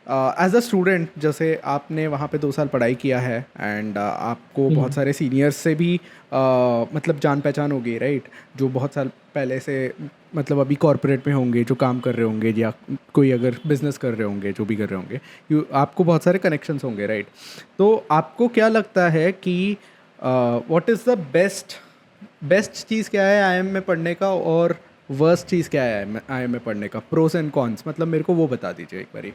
As a student, जैसे आपने वहाँ पे 2 साल पढ़ाई किया है एंड आपको बहुत हम्म सारे सीनियर्स से भी मतलब जान पहचान होगी, राइट? जो बहुत साल पहले से मतलब अभी कॉरपोरेट में होंगे, जो काम कर रहे होंगे, या कोई अगर बिजनेस कर रहे होंगे, जो भी कर रहे होंगे, आपको बहुत सारे कनेक्शंस होंगे, राइट? तो आपको क्या लगता है कि what is the best best चीज़ क्या है आईएम में पढ़ने का, और वर्स्ट चीज़ क्या है आईएम में पढ़ने का? प्रोस एंड कॉन्स, मतलब मेरे को वो बता दीजिए एक बारी।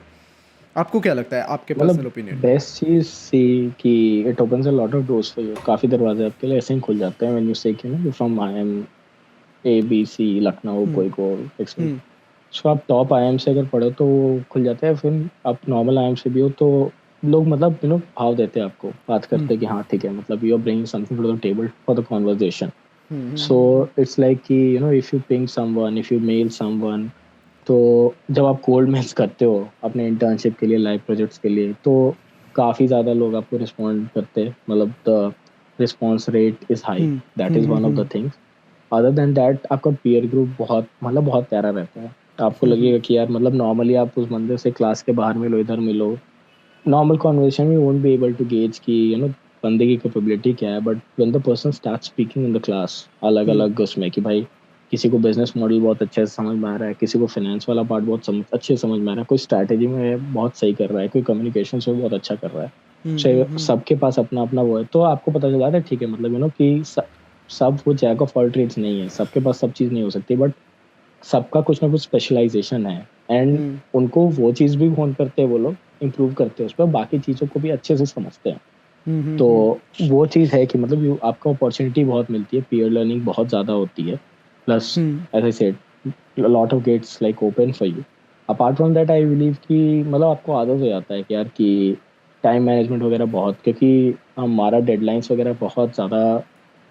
आपको क्या लगता है, आपके पर्सनल मतलब ओपिनियन में? बेस्ट चीज सी कि it opens a lot of doors for you, काफी दरवाजे आपके लिए ऐसे ही खुल जाते हैं व्हेन यू से कि you from I am A B C Lucknow hmm. कोई को एक्सवाई। हम्म। सो आप टॉप आईएम से अगर पढ़ो तो वो खुल जाता है। फिर आप नॉर्मल आईएम से भी हो तो लोग मतलब भाव देते हैं आपको, बात हम्म। करते हैं कि हाँ ठीक है, मतलब you are bringing something to the table for the conversation. So hmm. It's like कि if you ping someone, if you mail someone, तो जब आप कोल्ड मेल्स करते हो अपने इंटर्नशिप के लिए, लाइव प्रोजेक्ट्स के लिए, तो काफ़ी ज़्यादा लोग आपको रिस्पॉन्ड करते हैं। मतलब the response rate is high, hmm. That is hmm. One of the things. Other than that आपका पीयर ग्रुप बहुत मतलब बहुत प्यारा रहता है। आपको लगेगा कि यार मतलब नॉर्मली आप उस बंदे से क्लास के बाहर मिलो, इधर मिलो, नॉर्मल कॉन्वर्सेशन में won't be able to gauge कि बंदे की कैपेबिलिटी क्या है। But when the person start speaking in the class, अलग हम्म। अलग उसमें कि भाई किसी को बिजनेस मॉडल बहुत अच्छे से समझ में आ रहा है, किसी को फाइनेंस वाला पार्ट बहुत अच्छे से समझ में आ रहा है, कोई स्ट्रैटेजी में बहुत सही कर रहा है, कोई कम्युनिकेशन में बहुत अच्छा कर रहा है। सबके पास अपना अपना वो है, तो आपको पता चल जाता है ठीक है, मतलब कि सब वो जैक ऑफ ऑल ट्रेड्स नहीं है, सबके पास सब चीज़ नहीं हो सकती, बट सबका कुछ ना कुछ स्पेशलाइजेशन है। एंड हम्म। उनको वो चीज़ भी फोन करते हैं, वो लोग इम्प्रूव करते हैं उस पर, बाकी चीज़ों को भी अच्छे से समझते हैं। तो हम्म। वो चीज़ है कि मतलब आपको अपॉर्चुनिटी बहुत मिलती है, पीयर लर्निंग बहुत ज़्यादा होती है। Plus hmm. As I said, lot of gates like open for you. Apart from that I believe कि मतलब आपको आदत हो जाता है कि यार कि टाइम मैनेजमेंट वगैरह बहुत, क्योंकि हमारा डेडलाइंस वगैरह बहुत ज़्यादा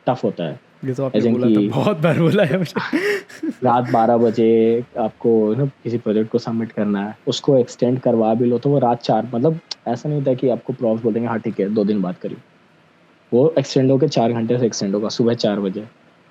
टफ होता है। ये तो आपने एज इन बोला कि था, बहुत बार बोला है मुझे। रात 12 बजे आपको किसी प्रोजेक्ट को सबमिट करना है, उसको एक्सटेंड करवा भी लो तो वो रात 4, मतलब ऐसा नहीं होता कि आपको प्रॉफ्स बोलेंगे हाँ ठीक है 2 दिन बाद करिए, वो एक्सटेंड होकर 4 घंटे से एक्सटेंड होगा सुबह 4 बजे।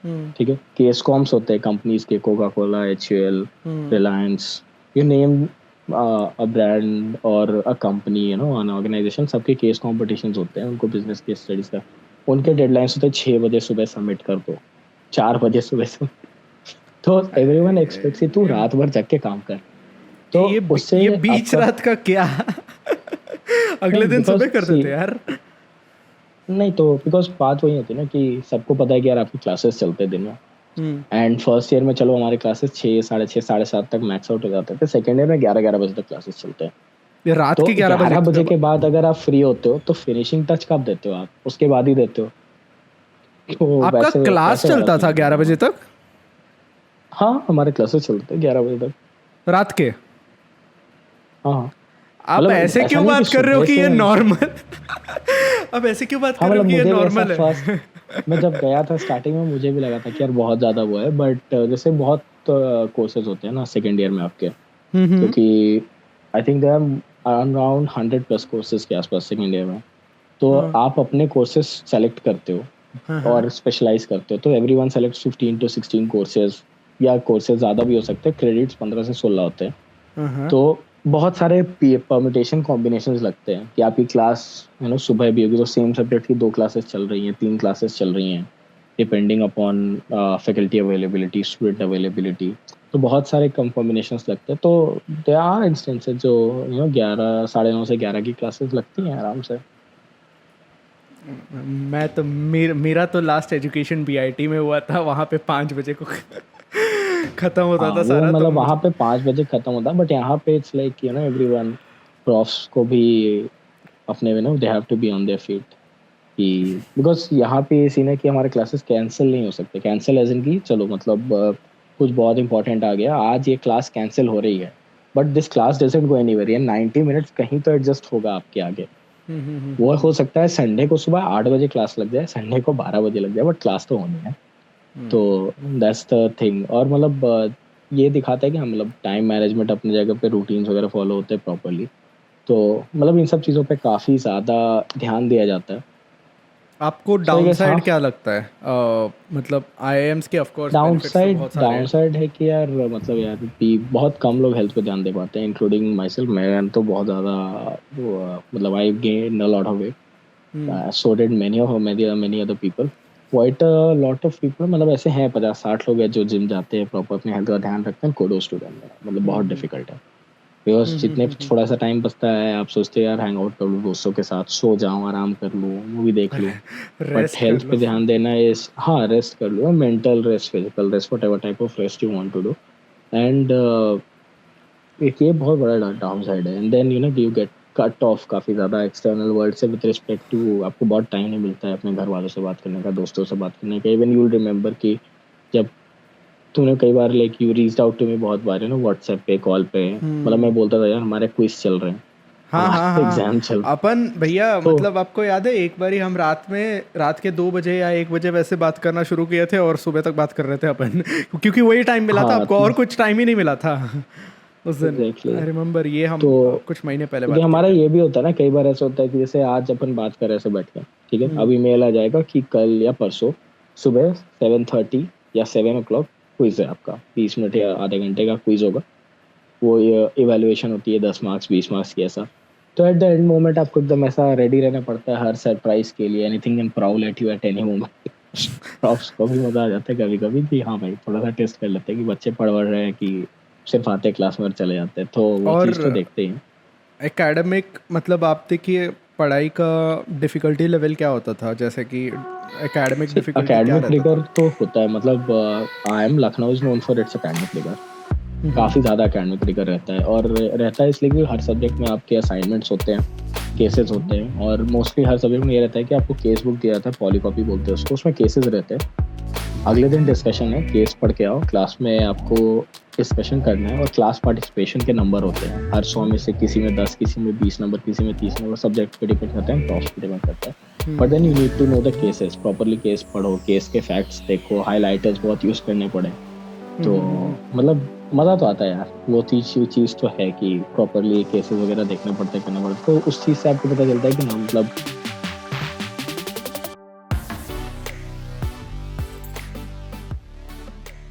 हम्म। ठीक है, केस कॉम्स होते हैं कंपनीज के, Coca Cola, HUL, hmm. Reliance, you name a brand और अ कंपनी, एन ऑर्गेनाइजेशन, सबके केस कॉम्पिटिशन्स होते हैं, उनको बिजनेस केस स्टडीज का। उनके हम्म। डेडलाइंस होते हैं 6 बजे सुबह सबमिट कर दो, 4 बजे सुबह से। तो एवरीवन एक्सपेक्ट्स तू ये रात भर जग के काम कर। तो ये उससे ये बीच आपका रात का क्या? अगले नहीं, दिन बिकॉज सुबह कर सी देते यार। नहीं तो बिकॉज बात वही होती है ना कि सबको पता है कि यार आपकी क्लासेस चलते हैं दिन में। हम्म। एंड फर्स्ट ईयर में चलो हमारे क्लासेस 6, साढ़े 6, साढ़े 7 तक मैक्स आउट हो जाते थे। सेकेंड ईयर में 11-11 बजे तक क्लासेस चलते हैं। ये रात तो के 11 बजे 11 बजे कब? के बाद अगर आप फ्री होते हो तो फिनिशिंग टच कब देते हो? आप उसके बाद ही देते हो। तो आपका वैसे क्लास वैसे वाला चलता सीन था होता है 11 बजे हमारा। तक? हाँ, हमारे क्लासेस चलते थे 11 बजे तक। रात के? हाँ हाँ, आप मतलब ऐसे ऐसा क्यों नहीं कि बात कर रहे हो सुबह कि से ये हम। नॉर्मल? आप ऐसे क्यों बात हाँ, कर रहे हो मतलब कि ये मुझे भी ऐसा नॉर्मल फर्स्ट, है? मैं जब गया था स्टार्टिंग में मुझे भी लगा था कि यार बहुत ज़्यादा वो है, बट जैसे बहुत कोर्सेज होते हैं ना सेकेंड ईयर में आपके, हम्म। क्योंकि I think there around 100+ courses के आसपास सेकेंड ईयर में। तो हाँ। आप अपने कोर्सेज सेलेक्ट करते हो हाँ। हाँ। और स्पेशलाइज करते हो, तो every one select 15 to 16 courses, या कोर्सेज ज़्यादा भी हो सकते हैं, क्रेडिट्स 15 से 16 होते हैं। हाँ। हाँ। तो बहुत सारे परमिटेशन कॉम्बिनेशंस लगते हैं कि आपकी क्लास सुबह भी होगी तो सेम सब्जेक्ट की 2 क्लासेस चल रही हैं, 3 क्लासेस चल रही हैं, depending upon faculty availability, student availability. तो बहुत सारे कॉम्बिनेशंस लगते हैं। तो दे आर इंस्टेंसेस जो 11, साढ़े 9 से 11 की क्लासेस लगती हैं आराम से। मैं तो मेरा तो लास्ट एजुकेशन बीआईटी में हुआ था, वहाँ पे 5 बजे को खत्म होता हाँ, था वो सारा, तो मतलब वहां मुझे। पे 5 बजे खत्म होता, बट यहाँ पे इट्स लाइक एवरीवन, प्रॉफ्स को भी अपने they have to be on their feet. कि बिकॉज यहाँ पे ये सीन है कि हमारे क्लासेस कैंसिल नहीं हो सकते। कैंसिल एज इन की चलो मतलब कुछ बहुत इंपॉर्टेंट आ गया, आज ये क्लास कैंसिल हो रही है, but this class doesn't go anywhere. ये 90 मिनट्स कहीं तो एडजस्ट होगा आपके आगे। वो हो सकता है संडे को सुबह 8 बजे क्लास लग जाए, संडे को 12 बजे लग जाए, बट क्लास तो होनी है। तो दैट्स द थिंग। और मतलब ये दिखाता है कि हम मतलब टाइम मैनेजमेंट अपनी जगह पे, रूटीन्स वगैरह फॉलो होते हैं प्रॉपरली। तो मतलब इन सब चीज़ों पे काफ़ी ज़्यादा ध्यान दिया जाता है। आपको So I डाउन guess हाँ, साइड क्या लगता है? मतलब आईआईएम्स के ऑफ कोर्स डाउन बेनिफिट्स तो साइड बहुत सारे डाउन हैं। साइड है कि यार मतलब यार भी बहुत कम लोग हेल्थ पे ध्यान दे पाते हैं, इंक्लूडिंग माई सेल्फ। मैं तो बहुत ज़्यादा मतलब I gain a lot of weight, so did many other people, quite a lot of people। मतलब ऐसे हैं 50-60 लोग हैं जो जिम जाते हैं, प्रॉपर अपने हेल्थ का ध्यान रखते हैं, कोडोज टू देम। मतलब बहुत डिफिकल्ट है, बिकॉज जितने थोड़ा सा टाइम बचता है आप सोचते हैं यार हैंग आउट कर लूँ दोस्तों के साथ, सो जाऊँ, आराम कर लूँ, मूवी देख लूँ। बट रेस्ट कर हेल्थ लो। पे ध्यान देना इज, हाँ, रेस्ट कर लो, mental rest, physical rest, whatever type of rest you want to do. And एक ये बहुत बड़ा डाउन साइड है। And then you get cut off काफ़ी ज़्यादा एक्सटर्नल वर्ल्ड से, विद रिस्पेक्ट टू आपको बहुत टाइम नहीं मिलता है अपने घर वालों से बात करने का, दोस्तों से बात करने का। इवन यू रिमेंबर कि जब तूने कई बार like you reached out to me बहुत बार व्हाट्सएप पे, कॉल पे, मतलब मैं बोलता था यार हमारे क्विज चल रहे हैं, हाँ हाँ हमारे हाँ। एग्जाम चल, अपन भैया तो मतलब आपको याद है एक बारी हम रात के 2 बजे या 1 बजे वैसे बात करना शुरू किए थे और सुबह तक बात कर रहे थे अपन क्योंकि वही टाइम मिला था हाँ, आपको और कुछ टाइम ही नहीं मिला था उस दिन। एग्जैक्टली। आई रिमेम्बर ये हम तो कुछ महीने पहले क्योंकि बात किए हमारा थे। ये भी होता है ना, कई बार ऐसा होता है कि जैसे आज अपन बात कर रहे हैं ऐसे बैठ के, ठीक है, हम्म। अभी मेल आ जाएगा कि कल या परसों सुबह 7:30 या 7 o'clock क्विज है आपका, 20 मिनट या आधे घंटे का क्विज होगा। वो इवेल्युएशन होती है 10 मार्क्स 20 मार्क्स की ऐसा। तो एट द एंड मोमेंट आपको एकदम ऐसा रेडी रहना पड़ता है हर सरप्राइज के लिए, anything can prowl at you at any moment. Profs को भी मजा आ जाता है कभी कभी कि हाँ भाई थोड़ा सा टेस्ट कर लेते हैं कि बच्चे पढ़ वढ़ रहे हैं कि सिर्फ आते क्लास में और चले जाते हैं, तो वो और चीज़ तो देखते ही हैं। एकेडमिक मतलब आप देखिए पढ़ाई का डिफ़िकल्टी लेवल क्या होता था, जैसे कि एकेडमिक डिफ़िकल्टी क्या अकेडमिक रहता रिगर था? तो होता है, मतलब I am Lucknow is known for its academic rigour. काफ़ी ज़्यादा अकेडमिक रिगर रहता है, और रहता है इसलिए कि हर सब्जेक्ट में आपके असाइनमेंट्स होते हैं, केसेस होते हैं, और मोस्टली हर सब्जेक्ट में ये रहता है कि आपको केस बुक दिया जाता है, पॉलीकॉपी बोलते हैं उसको, उसमें केसेस रहते हैं। अगले दिन डिस्कशन है, केस पढ़ के आओ, क्लास में आपको डिस्कशन करना है, और क्लास पार्टिसिपेशन के नंबर होते हैं हर 100 में से किसी में 10, किसी में 20 नंबर, किसी में 30 नंबर, सब्जेक्ट पे डिपेंड करता है, प्रॉफ्स पे डिपेंड करता है। But then you need to know the cases properly, case पढ़ो, केस के फैक्ट्स देखो, हाईलाइटर्स बहुत यूज़ करने पड़े। तो मतलब मज़ा तो आता है यार, वो चीज़ तो है कि प्रॉपरली केसेस वगैरह देखना पड़ता है, करना पड़ता है, तो उस चीज़ से आपको पता चलता है कि ना मतलब